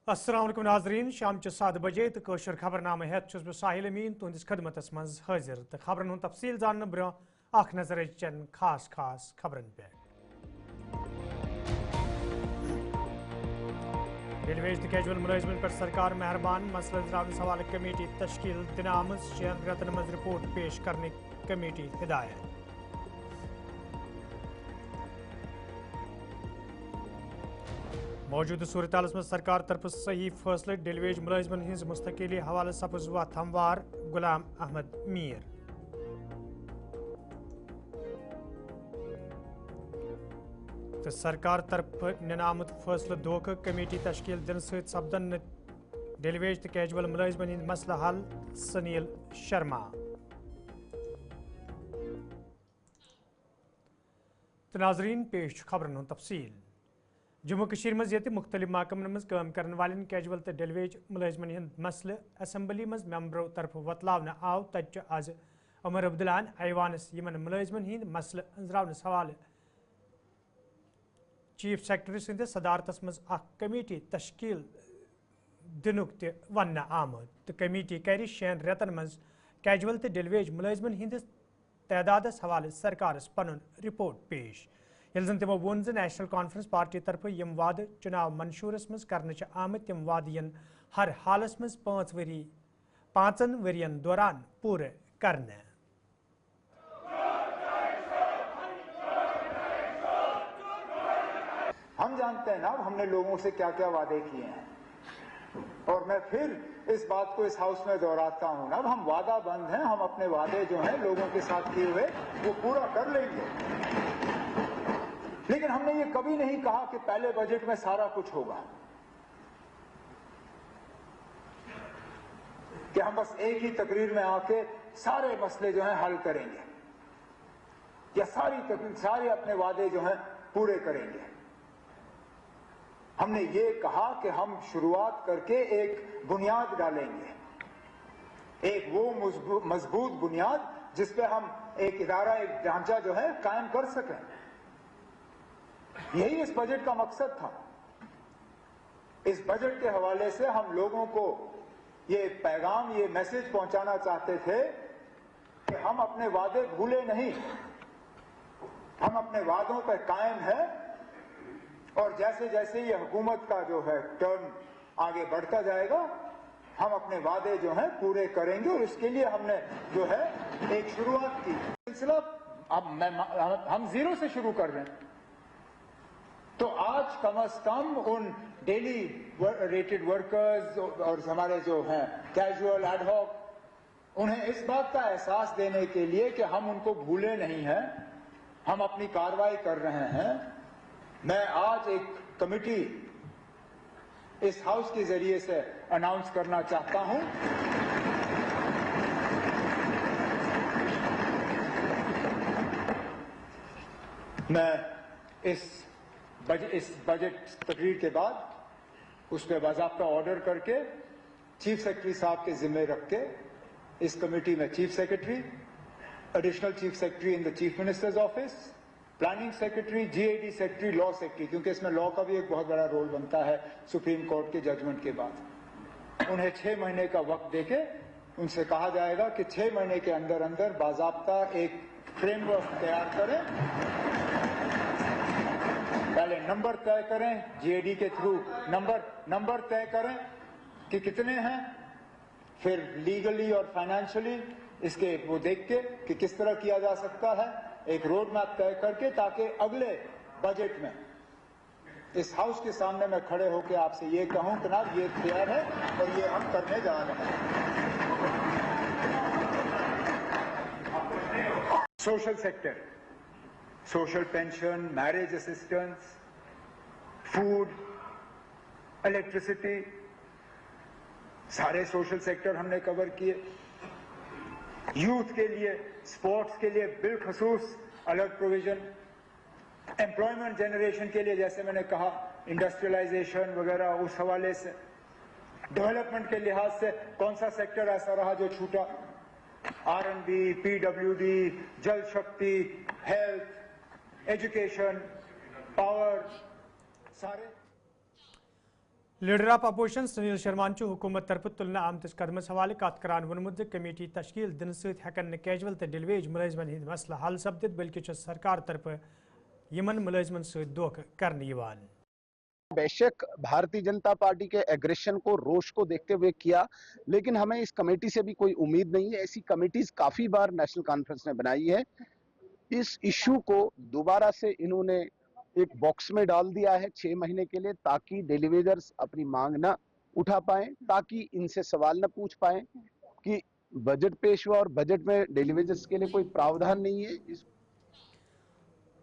अस्सलाम वालेकुम नाज़रीन, शाम 7 बजे तो कौशर खबरनामा हेत छुस बह साहिल अमीन तुंदिस खदमतस मज हाजिर तो खबरन हुंद तफसील जानने ब्रो अख नजर चन खास खबरन पे। रेलवेज तो कैजुअल मुलाजमन पर सरकार मेहरबान, मसला जराब सवाल कमेटी तश्कील दिन आमद 6 रतन मज रिपोर्ट पेश करने कमेटी हिदायत। मौजूदा सूरत हालस में सरकार तरफ सही फैसले, डेलीवेज मुलाजमन हिंज मुस्तकिली हवाले सपज हुआ हमवार। गुलाम अहमद मीर। तो सरकार तरफ निनामत फैसले धोखा, कमेटी तश्कील दिन सहित सपदन डेलीवेज तो कैजुअल मुलाजमन हिंद मसला हल। सुनील शर्मा। तो नाजरीन पेश खबरन तफसील। जम्मू कश्मीर मज ये मुख्तलिफ महकमन मज काम करने वाले कैजुअल तो डेलीवेज मुलाजमन हिंद मसले असम्बली मज मेंबरों तरफ वतलावन आव। तज आज उमर अब्दुल्लाहन ऐवानस यमन मुलाजमन हिंद मसले अंजरावन हवाले चीफ सेक्रेटरी सिंध सदारतस मज कमेटी तश्कील दिनुक त वन आमद। तो कमेटी कर 6 रेतन मज कैजुअल तो डेलीवेज मुलाजमन हिंदिस तदादस हवाले सरकारस पनुन रिपोर्ट पेश। यल जन तमो वोन नेशनल कॉन्फ्रेंस पार्टी तरफ यम वाद चुनाव मंशूरस मज करने आमद, तम वाद यन हर हालस मज 5 वरियन दौरान पूरे करने। हम जानते हैं ना हमने लोगों से क्या क्या वादे किए हैं, और मैं फिर इस बात को इस हाउस में दोहराता हूं ना, हम वादा बंद हैं। हम अपने वादे जो हैं लोगों के साथ किए हुए वो पूरा कर लेंगे, लेकिन हमने ये कभी नहीं कहा कि पहले बजट में सारा कुछ होगा, कि हम बस एक ही तकरीर में आके सारे मसले जो हैं हल करेंगे या सारे अपने वादे जो हैं पूरे करेंगे। हमने ये कहा कि हम शुरुआत करके एक बुनियाद डालेंगे, एक वो मजबूत बुनियाद जिस पे हम एक इदारा, एक ढांचा जो है कायम कर सकें। यही इस बजट का मकसद था। इस बजट के हवाले से हम लोगों को ये पैगाम, ये मैसेज पहुंचाना चाहते थे कि हम अपने वादे भूले नहीं, हम अपने वादों पर कायम है, और जैसे जैसे ये हुकूमत का जो है टर्म आगे बढ़ता जाएगा हम अपने वादे जो हैं पूरे करेंगे। और इसके लिए हमने जो है एक शुरुआत की सिलसिला। अब हम जीरो से शुरू कर रहे हैं, तो आज कम अज कम उन डेली रेटेड वर्कर्स और हमारे जो हैं कैजुअल एडहॉक, उन्हें इस बात का एहसास देने के लिए कि हम उनको भूले नहीं हैं, हम अपनी कार्रवाई कर रहे हैं। मैं आज एक कमेटी इस हाउस के जरिए से अनाउंस करना चाहता हूं। मैं इस बजट तकरीर के बाद उस पर बाज़ाब्ता ऑर्डर करके चीफ सेक्रेटरी साहब के जिम्मे रख के इस कमेटी में chief secretary, additional chief secretary in the chief minister's office, planning secretary, GAD secretary, law secretary, क्योंकि इसमें लॉ का भी एक बहुत बड़ा रोल बनता है सुप्रीम कोर्ट के जजमेंट के बाद, उन्हें 6 महीने का वक्त देके उनसे कहा जाएगा कि 6 महीने के अंदर अंदर बाज़ाब्ता एक फ्रेमवर्क तैयार करें। पहले नंबर तय करें, जीएडी के थ्रू नंबर तय करें कि कितने हैं, फिर लीगली और फाइनेंशियली इसके वो देख के कि किस तरह किया जा सकता है, एक रोड मैप तय करके, ताकि अगले बजट में इस हाउस के सामने मैं खड़े होकर आपसे ये कहूं कि ना ये तैयार है और ये हम करने जा रहे हैं। Social sector, social pension, marriage assistance, food, electricity, सारे सोशल सेक्टर हमने कवर किए। यूथ के लिए, स्पोर्ट्स के लिए बिलखसूस अलग प्रोविजन, एम्प्लॉयमेंट जनरेशन के लिए जैसे मैंने कहा इंडस्ट्रियलाइजेशन वगैरह, उस हवाले से डेवलपमेंट के लिहाज से कौन सा सेक्टर ऐसा रहा जो छूटा, आरएनबी, पीडब्ल्यूडी, जल शक्ति, हेल्थ, एजुकेशन, पावर, सारे لیڈر آف اپوزیشن سنیل شرمان حکومت طرف تلنے آمتس قدمس حوالہ کت کران وونمت کمیٹی تشکیل دن ست ہیکن کیجول تو ڈلویج ملازمن ہند مسئلہ حل سپدت بلکہ سرکار طرف یمن ملازمن ست دھوکہ کرنے یوان. بیشک بھارتی جنتا پارٹی کے ایگریشن کو روش کو دیکھتے ہوئے کیا، لیکن ہمیں اس کمیٹی سے بھی کوئی امید نہیں ہے. ایسی کمیٹیز کافی بار نیشنل کانفرنس نے بنائی ہے. اس ایشو کو دوبارہ سے انہوں نے ایک باکس میں ڈال دیا ہے 6 مہینے کے لیے، تاکہ ڈیلی ویجرز اپنی مانگ نہ اٹھا پائیں، تاکہ ان سے سوال نہ پوچھ پائیں کہ بجٹ پیش ہوا اور بجٹ میں ڈیلی ویجرز کے لیے کوئی پراودھان نہیں ہے.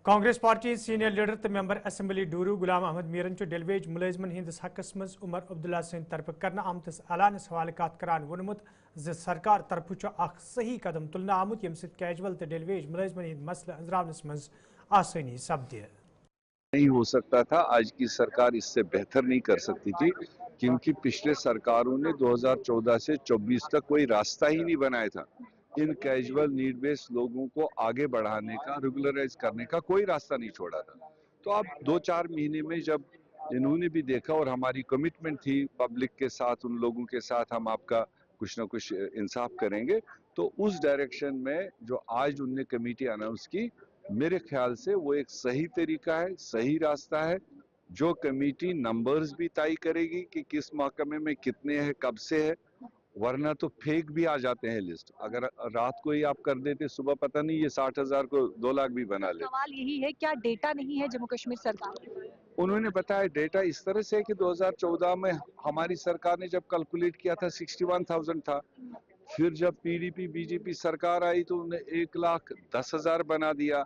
کانگریس پارٹی سینئر لیڈر تو ممبر اسمبلی ڈورو غلام احمد میرن ڈلویج ملازمن ہندس حقس مز عمر عبداللہ سند طرف کرنا آمتس اعلانس حوالہ کت کران وونمت سرکار طرف اخ صحیح قدم تلنا آمت یم ست کیجول تو ڈلویج ملازمن ہند مسئلہ انزراونس مز آسانی سپدِ. نہیں ہو سکتا تھا. آج کی سرکار اس سے بہتر نہیں کر سکتی تھی، کیونکہ پچھلے سرکاروں نے 2014 سے 24 تک کوئی راستہ ہی نہیں بنایا تھا. ان کیجول نیڈ بیس لوگوں کو آگے بڑھانے کا، ریگولرائز کرنے کا کوئی راستہ نہیں چھوڑا تھا. تو اب 2-4 مہینے میں جب انہوں نے بھی دیکھا اور ہماری کمٹمنٹ تھی پبلک کے ساتھ، ان لوگوں کے ساتھ ہم آپ کا کچھ نہ کچھ انصاف کریں گے، تو اس ڈائریکشن میں جو آج ان نے کمیٹی اناؤنس کی، میرے خیال سے وہ ایک صحیح طریقہ ہے، صحیح راستہ ہے. جو کمیٹی نمبرز بھی طے کرے گی کہ کس محکمے میں کتنے ہیں، کب سے ہے، ورنہ تو فیک بھی آ جاتے ہیں لسٹ. اگر رات کو ہی آپ کر دیتے، صبح پتہ نہیں یہ 60,000 کو 2 لاکھ بھی بنا لے. سوال یہی ہے کیا ڈیٹا نہیں ہے جموں کشمیر سرکار؟ انہوں نے بتایا ڈیٹا اس طرح سے ہے کہ 2014 میں ہماری سرکار نے جب کیلکولیٹ کیا تھا 61,000 تھا. پھر جب P D P B J پی سرکار آئی تو انہوں نے 1,10,000 بنا دیا.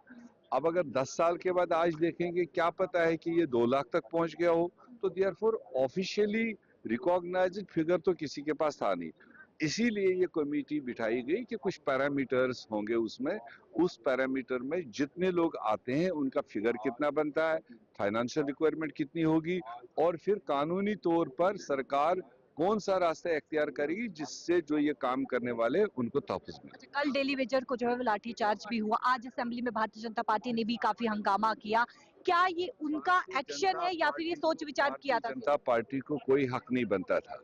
اب اگر 10 سال کے بعد آج دیکھیں گے، کیا پتا ہے کہ یہ 2 لاکھ تک پہنچ گیا ہو. تو دیئر فور آفیشیلی ریکاگنائزڈ فگر تو کسی کے پاس تھا نہیں. اسی لیے یہ کمیٹی بٹھائی گئی کہ کچھ پیرامیٹرز ہوں گے اس میں. اس پیرامیٹر میں جتنے لوگ آتے ہیں ان کا فگر کتنا بنتا ہے، فائنانشل ریکوائرمنٹ کتنی ہوگی، اور پھر قانونی طور پر سرکار کون سا راستہ اختیار کرے گی جس سے جو یہ کام کرنے والے ان کو تحفظ ملے. کل ڈیلی ویجر کو جو ہے لاٹھی چارج بھی ہوا. آج اسمبلی میں بھارتی جنتا پارٹی نے بھی کافی ہنگامہ کیا. کیا یہ ان کا ایکشن ہے یا پھر یہ سوچ وچار کیا تھا؟ بھارتی جنتا پارٹی کو کوئی حق نہیں بنتا تھا،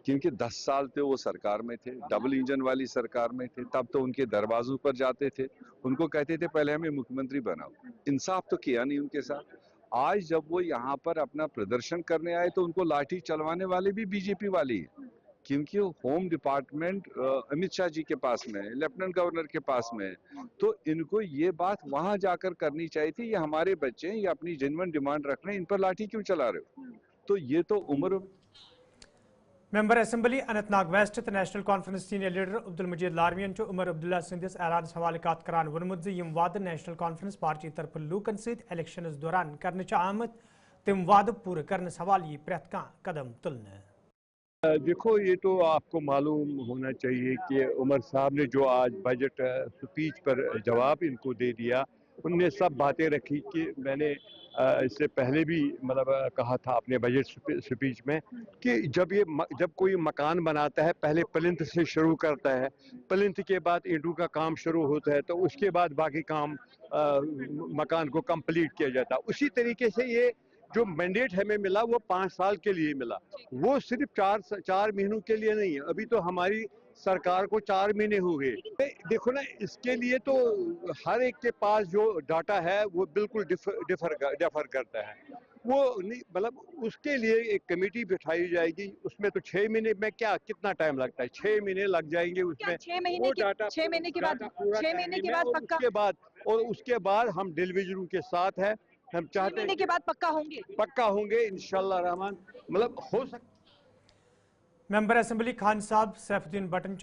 کیونکہ 10 سال تھے وہ سرکار میں تھے، ڈبل انجن والی سرکار میں تھے. تب تو ان کے دروازوں پر جاتے تھے، ان کو کہتے تھے پہلے ہمیں مکھ منتری بناؤ. انصاف تو کیا نہیں ان کے ساتھ. آج جب وہ یہاں پر اپنا پردرشن کرنے آئے تو ان کو لاٹھی چلوانے والے بھی بی جے پی والے ہیں، کیونکہ ہوم ڈپارٹمنٹ امت شاہ جی کے پاس میں ہے، لیفٹننٹ گورنر کے پاس میں ہے. تو ان کو یہ بات وہاں جا کر کرنی چاہیے تھی. یہ ہمارے بچے ہیں، یہ اپنی جنون ڈیمانڈ رکھ رہے ہیں، ان پر لاٹھی کیوں چلا رہے ہو. تو یہ تو Omar. Member assembly Anantnag west تو National Conference senior leader Abdul Majeed لاروین عمر عبداللہ سندس اعلانس حوالہ کت کران وونمت یم وعدہ نیشنل کانفرنس پارٹی طرف لوکن ست الیکشنز دوران کرنے آمت تم وعدہ پورا کرنس حوالہ یہ پریت کان قدم تلنے. دیکھو، یہ تو آپ کو معلوم ہونا چاہیے کہ عمر صاحب نے جو آج بجٹ سپیچ پر جواب ان کو دے دیا، ان نے سب باتیں رکھی کہ میں نے اس سے پہلے بھی کہا تھا اپنے بجٹ سپیچ میں کہ جب کوئی مکان بناتا ہے پہلے پلنتھ سے شروع کرتا ہے، پلنتھ کے بعد اینٹوں کا کام شروع ہوتا ہے، تو اس کے بعد باقی کام مکان کو کمپلیٹ کیا جاتا ہے. اسی طریقے سے یہ جو مینڈیٹ ہمیں ملا وہ 5 سال کے لیے ملا، وہ صرف 4 مہینوں کے لیے نہیں ہے. ابھی تو ہماری سرکار کو 4 مہینے ہو گئے. دیکھو نا، اس کے لیے تو ہر ایک کے پاس جو ڈاٹا ہے وہ بالکل ڈیفر کرتا ہے. وہ مطلب اس کے لیے ایک کمیٹی بٹھائی جائے گی. اس میں تو 6 مہینے میں کتنا ٹائم لگتا ہے، 6 مہینے لگ جائیں گے اس میں. 6 مہینے کے بعد پکا؟ اور اس کے بعد ہم ڈیلیویژنوں کے ساتھ ہیں. ہم چاہتے ہیں کے بعد پکا ہوں گے انشاءاللہ الرحمن. مطلب ہو سکتا. ممبر اسمبلی خان صاحب سیف الدین بٹن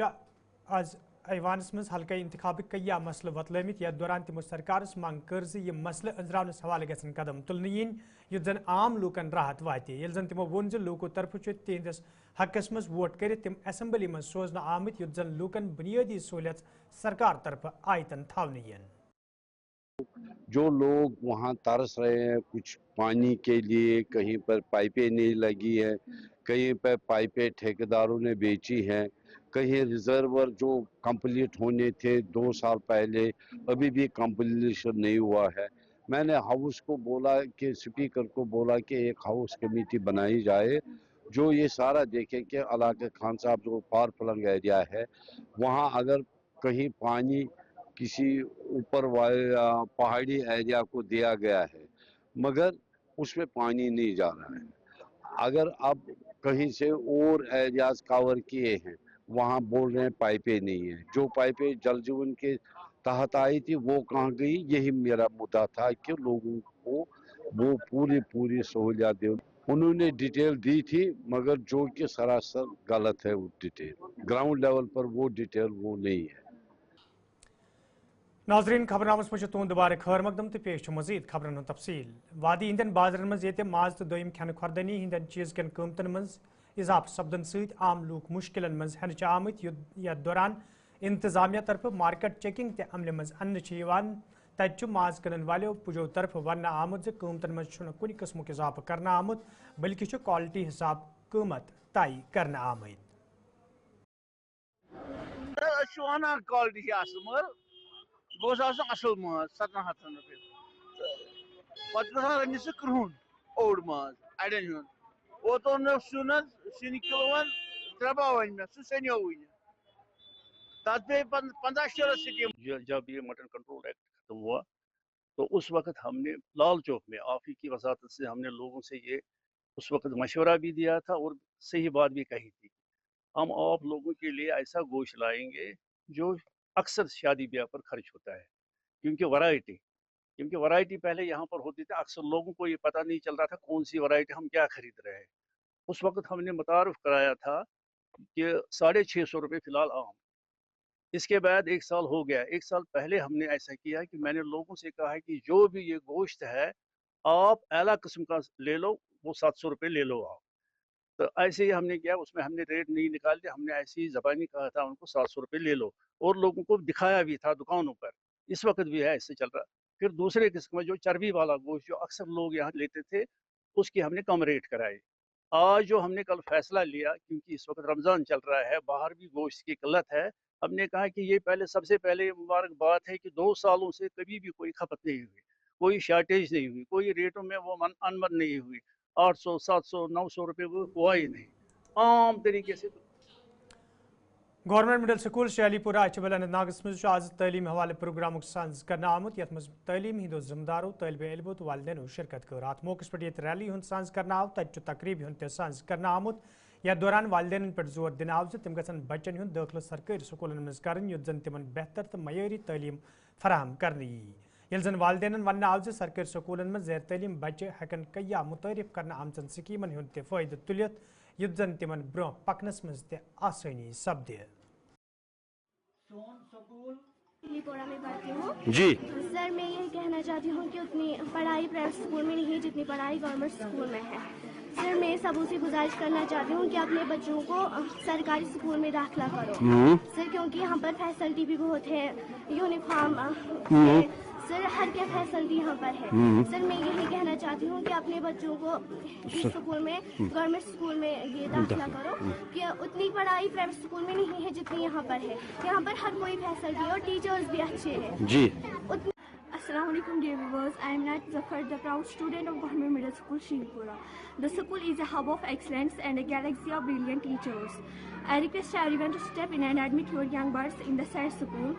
آج ایوانس مز حلقہ انتخاب کیا مسئلہ وتلمت یتھ دوران تمو سرکارس منگ کر یہ مسئلہ انزراونس حوالہ گھن قدم تلنہ ین یتھ زن عام لوکن راحت واتہ. یل زن تمو وون لوکو طرف تہندس حقس مز ووٹ کرت تم اسمبلی مز سوزنہ آمت یتھ زن لوکن بنیادی سہولیت سرکار طرف آیتن تھاونہ ین. جو لوگ وہاں ترس رہے ہیں کچھ پانی کے لیے، کہیں پر پائپیں نہیں لگی ہے، کہیں پر پائپیں ٹھیکیداروں نے بیچی ہیں، کہیں ریزرور جو کمپلیٹ ہونے تھے 2 سال پہلے ابھی بھی کمپلیشن نہیں ہوا ہے. میں نے ہاؤس کو بولا کہ اسپیکر کو بولا کہ ایک ہاؤس کمیٹی بنائی جائے जो ये सारा देखें कि इलाके खान साहब जो पार पलंग एरिया है, वहाँ अगर कहीं पानी किसी ऊपर पहाड़ी एरिया को दिया गया है मगर उसमें पानी नहीं जा रहा है, अगर अब कहीं से और एरियाज कवर किए हैं वहाँ बोल रहे हैं पाइपें नहीं है, जो पाइपें जल जीवन के तहत आई थी वो कहाँ गई, यही मेरा मुद्दा था कि लोगों को वो पूरी सहूलियत दे। उन्होंने डिटेल दी थी मगर जो कि सरासर गलत है, वो डिटेल ग्राउंड लेवल पर वो डिटेल वो नहीं है। नाजरीन खबरनामस में तुंद दुबारा खैर मकदम तो पेश मजीद खबरन तफसील। वादी हिंदन बाजारन मज ये माज तो दोयम खन खुरदनी हिंदन चीज कन कीमतन मज इजाफ सपदन सहित आम लूक मुश्किलन मज हन आमत यथ दौरान इंतजामिया तरफ मार्केट चेकिंग ते अमल मज अन्न तत माज कन वालों पुजो तरफ वन आमुत कीमतन मज कुन किस्म इजाफ करना आमुत बल्कि क्वालिटी हिसाब कीमत तय करना आमद। गोस असल माज 1700 रुपये पे रन कृहन ओड माज अड़न हूं ओतन मे सुन सिन किलोन 3 वन मे सनो तथ पे 15 स्कीम। जब ये मटन कंट्रोल एक्ट खत्म हुआ तो उस वक्त हमने लाल चौक में आफी की वजारत से हमने लोगों से ये उस वक्त मशवरा भी दिया था और सही बात भी कही थी, हम आप लोगों के लिए ऐसा गोश्त लाएंगे जो अक्सर शादी ब्याह पर खर्च होता है, क्योंकि वैरायटी पहले यहाँ पर होती थी, अक्सर लोगों को ये पता नहीं चल रहा था कौन सी वैरायटी हम क्या खरीद रहे हैं। उस वक्त हमने मुतारफ कराया था कि 650 रुपये फिलहाल आम। इसके बाद 1 साल हो गया, 1 साल पहले हमने ऐसा किया कि मैंने लोगों से कहा कि जो भी ये गोश्त है आप आला किस्म का ले लो, वो 700 रुपये ले लो आप। तो ऐसे ही हमने किया, उसमें हमने रेट नहीं निकाल दिया, हमने ऐसे ही ज़बानी कहा था उनको 700 रुपये ले लो, और लोगों को दिखाया भी था दुकानों पर, इस वक्त भी है ऐसे चल रहा। फिर दूसरे किस्म जो चर्बी वाला गोश्त जो अक्सर लोग यहाँ लेते थे उसकी हमने कम रेट कराए। आज जो हमने कल फैसला लिया, क्योंकि इस वक्त रमज़ान चल रहा है, बाहर भी गोश्त की किल्लत है, हमने कहा कि ये सबसे पहले मुबारक बात है कि 2 सालों से कभी भी कोई खपत नहीं हुई, कोई शार्टेज नहीं हुई, कोई रेटों में वो अनबन नहीं हुई, 800 700 900 रुपये वो हुआ ही नहीं, आम तरीके से। गवर्नमेंट मिडल स्कूल शैलीपुरा अचबल अनंतनागस मज आज तलीम हवाले प्रोग्राम साज करना आमुत यथ मज तलीम हिंदो जिम्मेदारों तलब इल्मो तो वालिदैन शिरकत कर अत मौके पे रैली हूं साज करना आव तत तकरीब हूं साज करना आमुत यथ दौरान वालिदैन पे जोर दिन आव तम गन बच्चन हूं दाखिल सरकारी स्कूलन मज कर युत जन तिमन बेहतर तो मयारी तलीम फराहम कर ये जन वालिदैन वन आव सरकारी स्कूलन मज ज़ेर तलीम बच्चे हेकन कया मुतारिफ करना आमचन स्कीमन हूं फ़ायदे तुलित युत जन तिमन ब्रोह पकनस मज आसानी सपदे। शैलीपुरा में पढ़ती हूँ जी सर, मैं ये कहना चाहती हूँ कि उतनी पढ़ाई प्राइवेट स्कूल में नहीं है जितनी पढ़ाई गवर्नमेंट स्कूल में है। सर मैं सबों से गुजारिश करना चाहती हूँ कि अपने बच्चों को सरकारी स्कूल में दाखिला करो सर, क्योंकि यहाँ पर फैसिलिटी भी बहुत है, यूनिफॉर्म सर हर क्या फैसिलिटी यहाँ पर है। सर मैं यही कहना चाहती हूँ कि अपने बच्चों को इस स्कूल में गवर्नमेंट स्कूल में ये दाखिला करो कि उतनी पढ़ाई प्राइवेट स्कूल में नहीं है जितनी यहाँ पर है। यहाँ पर हर कोई फैसिलिटी और टीचर्स भी अच्छे हैं जी। Assalamu alaikum dear viewers, I am Nat Zafar, the proud student of Government Middle School Sheikhpura. The school is a hub of excellence and a galaxy of brilliant teachers. I request everyone to step in and admit your young birds in the said school.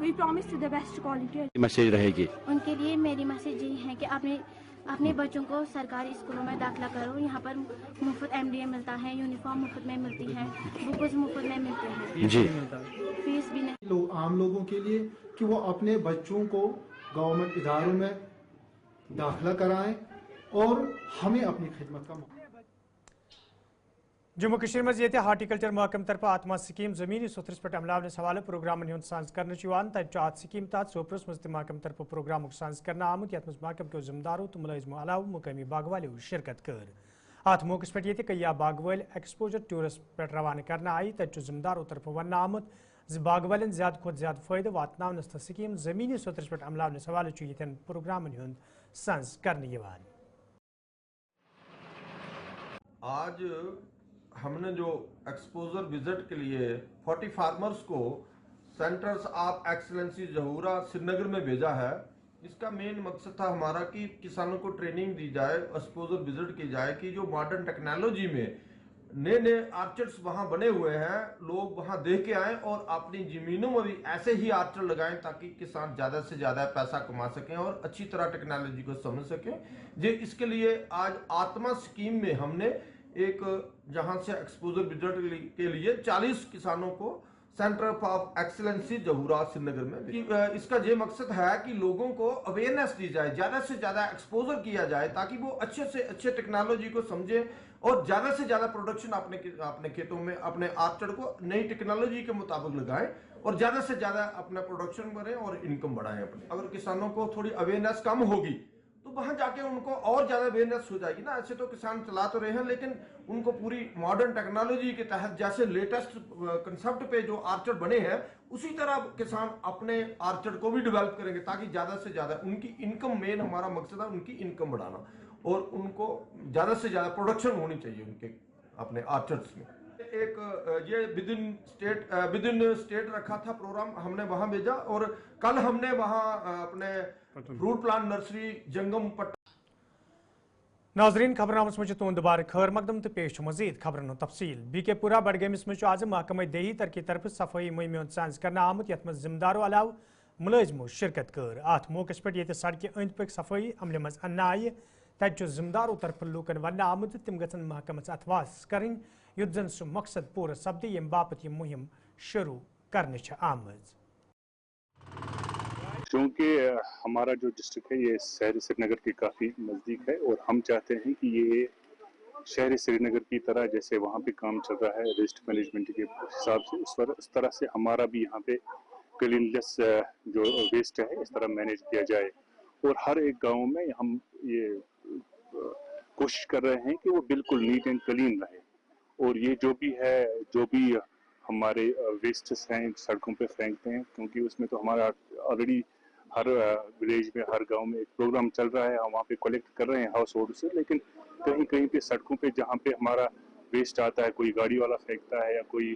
We promise you the best quality. Message रहेगी उनके लिए मेरी message यही है कि अपने बच्चों को सरकारी स्कूलों में दाखिला करो। यहाँ पर मुफ्त MDA मिलता है, यूनिफॉर्म मुफ्त में मिलती है, बुक्स मुफ्त में मिलते हैं जी, फीस भी नहीं। आम लोगों के लिए कि वो अपने बच्चों को गवर्नमेंट इदारों में दाखिला कराएं और हमें अपनी खिदमत का जम्मू कश्मीर मज ये हार्टिकल्चर महकम तरफ आत्मा स्कीम जमीनी सुथरस पे अमलाव हवाले प्रोग्राम हूं साज कर तत स्कीम तहत सोपरस मज महकम तरफ प्रोग्राम साज कर आमुत यथ महकम के जिम्मेदारों तो मुलाजिमों अलावा मुकामी बाग वालों शिरकत कर अत मौके पे कया बाग वाल एक्सपोजर टूरस पे रवाना करना आई तत जिम्मेदारों तरफ वन आमुत बाग वालन ज्यादा खुद ज्यादा फायदे वातनावनस तो स्कीम जमीनी सुथरस पे अमलाव हवाले ये प्रोग्राम हूं साज कर। आज हमने जो एक्सपोजर विजिट के लिए 40 फार्मर्स को सेंटर्स ऑफ एक्सीलेंसी जहूरा श्रीनगर में भेजा है इसका मेन मकसद था हमारा कि किसानों को ट्रेनिंग दी जाए, एक्सपोजर विजिट की जाए कि जो मॉडर्न टेक्नोलॉजी में नए नए आर्चर्स वहां बने हुए हैं, लोग वहां देख के आए और अपनी जमीनों में भी ऐसे ही आर्चर लगाएं ताकि किसान ज्यादा से ज्यादा पैसा कमा सकें और अच्छी तरह टेक्नोलॉजी को समझ सकें। जे इसके लिए आज आत्मा स्कीम में हमने एक जहां से एक्सपोजर विजिट के लिए 40 किसानों को सेंटर ऑफ एक्सीलेंसी जहूरा श्रीनगर में इसका ये मकसद है कि लोगों को अवेयरनेस दी जाए, ज्यादा से ज्यादा एक्सपोजर किया जाए ताकि वो अच्छे से अच्छे टेक्नोलॉजी को समझे और ज्यादा से ज्यादा प्रोडक्शन अपने खेतों में अपने आर्चर को नई टेक्नोलॉजी के मुताबिक लगाएं और ज्यादा से ज्यादा अपना प्रोडक्शन करें और इनकम बढ़ाएं अपनी। अगर किसानों को थोड़ी अवेयरनेस कम होगी तो वहां जाके उनको और ज्यादा अवेयरनेस हो जाएगी ना। ऐसे तो किसान चला तो रहे हैं लेकिन उनको पूरी मॉडर्न टेक्नोलॉजी के तहत जैसे लेटेस्ट कंसेप्ट पे जो आर्चर बने हैं उसी तरह किसान अपने आर्चर को भी डेवलप करेंगे ताकि ज्यादा से ज्यादा उनकी इनकम, मेन हमारा मकसद है उनकी इनकम बढ़ाना और उनको ज्यादा से ज्यादा प्रोडक्शन होनी चाहिए उनके अपने आर्चर्स में। एक ये विद इन स्टेट रखा था प्रोग्राम, हमने वहां भेजा और कल हमने वहां अपने फ्रूट प्लांट नर्सरी जंगम पट्टा। नाजरीन खबरनामस में तुंद दोबारा खैर मकदम तो पेश मजीद खबरन तफसील बीकेपुरा बडगमिस में आज महकमा दही तरक्की तरफ सफाई मुहिम साज करना आमुत यथ जिम्मेदारों अलाव मुलाजमो शिरकत कर। अत मौके पे ये सड़क अंद पक सफाई अमल मज अन्न आय तत जिम्मेदारों तरफ लूकन वन आमुत तिम गन महकमस अथवास करें युद्ध जन सह मकसद पूरा सपदे यम बापत यह मुहिम शुरू करने आमज। क्योंकि हमारा जो डिस्ट्रिक्ट है ये शहर श्रीनगर के काफ़ी नज़दीक है और हम चाहते हैं कि ये शहर श्रीनगर की तरह जैसे वहाँ पे काम चल रहा है वेस्ट मैनेजमेंट के हिसाब से उस तरह से हमारा भी यहाँ पे क्लीननेस जो वेस्ट है इस तरह मैनेज किया जाए और हर एक गांव में हम ये कोशिश कर रहे हैं कि वो बिल्कुल नीट एंड क्लीन रहे और ये जो भी हमारे वेस्ट्स हैं सड़कों पे फेंकते हैं क्योंकि उसमें तो हमारा ऑलरेडी हर विलेज में हर गांव में एक प्रोग्राम चल रहा है, हम वहाँ पे कलेक्ट कर रहे हैं हाउस होल्ड से, लेकिन कहीं कहीं पे सड़कों पे जहाँ पे हमारा वेस्ट आता है कोई गाड़ी वाला फेंकता है या कोई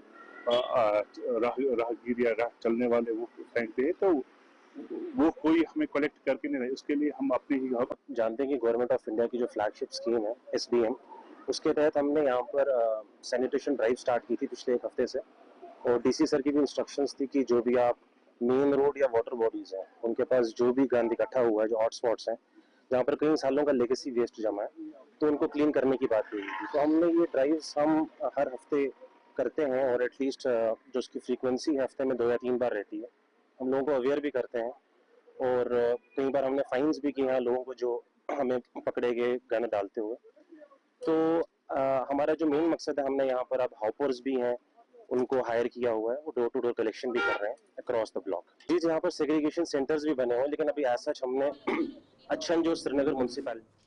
राहगीर या राह चलने वाले वो फेंकते हैं तो वो कोई हमें कलेक्ट करके नहीं रहे। उसके लिए हम अपने ही जानते हैं कि गवर्नमेंट ऑफ इंडिया की जो फ्लैगशिप स्कीम है SBM, उसके तहत हमने यहाँ पर सैनिटेशन ड्राइव स्टार्ट की थी पिछले एक हफ्ते से और DC सर की भी इंस्ट्रक्शंस थी कि जो भी आप मेन रोड या वाटर बॉडीज हैं उनके पास जो भी गंद इकट्ठा हुआ है, जो हॉट स्पॉट्स हैं जहाँ पर कई सालों का लेगेसी वेस्ट जमा है तो उनको क्लीन करने की बात हुई थी। तो हमने ये ड्राइव्स हम हर हफ्ते करते हैं और एटलीस्ट जो उसकी फ्रीक्वेंसी है हफ्ते में 2 या 3 बार रहती है। हम लोगों को अवेयर भी करते हैं और कई बार हमने फाइन्स भी किए हैं लोगों को जो हमें पकड़े गए गंद डालते हुए। तो हमारा जो मेन मकसद है, हमने यहाँ पर अब हॉपर्स भी हैं उनको हायर किया हुआ है, वो डोर टू डोर कलेक्शन भी कर रहे हैं अक्रॉस द ब्लॉक। जी यहाँ पर सेग्रीगेशन सेंटर्स भी बने हुए हैं लेकिन अभी ऐसा हमने अच्छा जो श्रीनगर म्यूनसिपैलिटी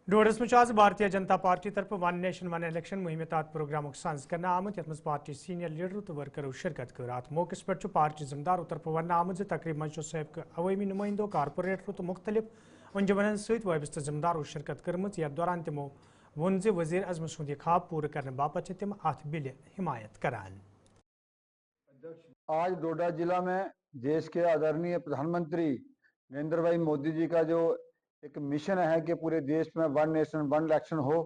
डोडस में आज भारतीय जनता पार्टी तरफ वन नेशन वन इलेक्शन मुहिम तहत प्रोग्राम साज कर आमुत यथ पार्टी सीनियर लीडर तो वर्करों शिरकत कर। अत मौके पे पार्टी जिम्मेदारों तरफ वन आमुत तकरीब मंचो साहब अवामी नुमाइंदों कारपोरेटरों तो मुख्तलिफ अंजुमन सत वाबस्त जिम्मेदारों शिरकत कर्म। यथ दौरान तमो वोन वज़ीर अज़म सुंद ख्वाब पूरा करने बापत तम अत बिल हिमायत करान। आज डोडा जिला में देश के आदरणीय प्रधानमंत्री नरेंद्र भाई मोदी जी का जो एक मिशन है कि पूरे देश में वन नेशन वन इलेक्शन हो,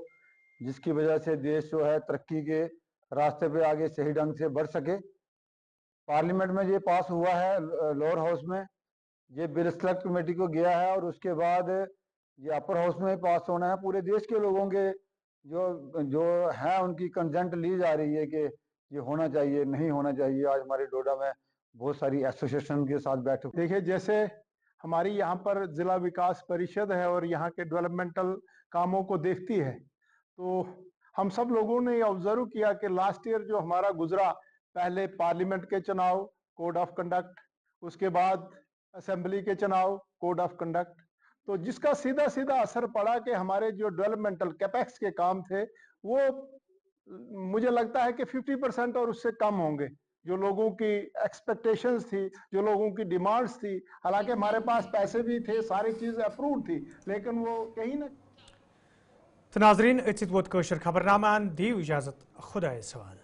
जिसकी वजह से देश जो है तरक्की के रास्ते पे आगे सही ढंग से बढ़ सके। पार्लियामेंट में ये पास हुआ है, लोअर हाउस में ये बिल सेलेक्ट कमेटी को गया है और उसके बाद ये अपर हाउस में पास होना है। पूरे देश के लोगों के जो है उनकी कंसेंट ली जा रही है कि ये होना चाहिए नहीं होना चाहिए। आज हमारे डोडा में बहुत सारी एसोसिएशन के साथ बैठक। देखिए, जैसे हमारी यहाँ पर जिला विकास परिषद है और यहाँ के डेवलपमेंटल कामों को देखती है, तो हम सब लोगों ने ऑब्जर्व किया कि लास्ट ईयर जो हमारा गुजरा, पहले पार्लियामेंट के चुनाव कोड ऑफ कंडक्ट, उसके बाद असेंबली के चुनाव कोड ऑफ कंडक्ट, तो जिसका सीधा सीधा असर पड़ा कि हमारे जो डेवलपमेंटल कैपेक्स के काम थे वो मुझे लगता है कि 50% और उससे कम होंगे। जो लोगों की एक्सपेक्टेशंस थी, जो लोगों की डिमांड्स थी, हालांकि हमारे पास पैसे भी थे, सारी चीजें अप्रूव थी, लेकिन वो कहीं ना। नाजरीन खबरनामा दी इजाजत, खुदा सवाल।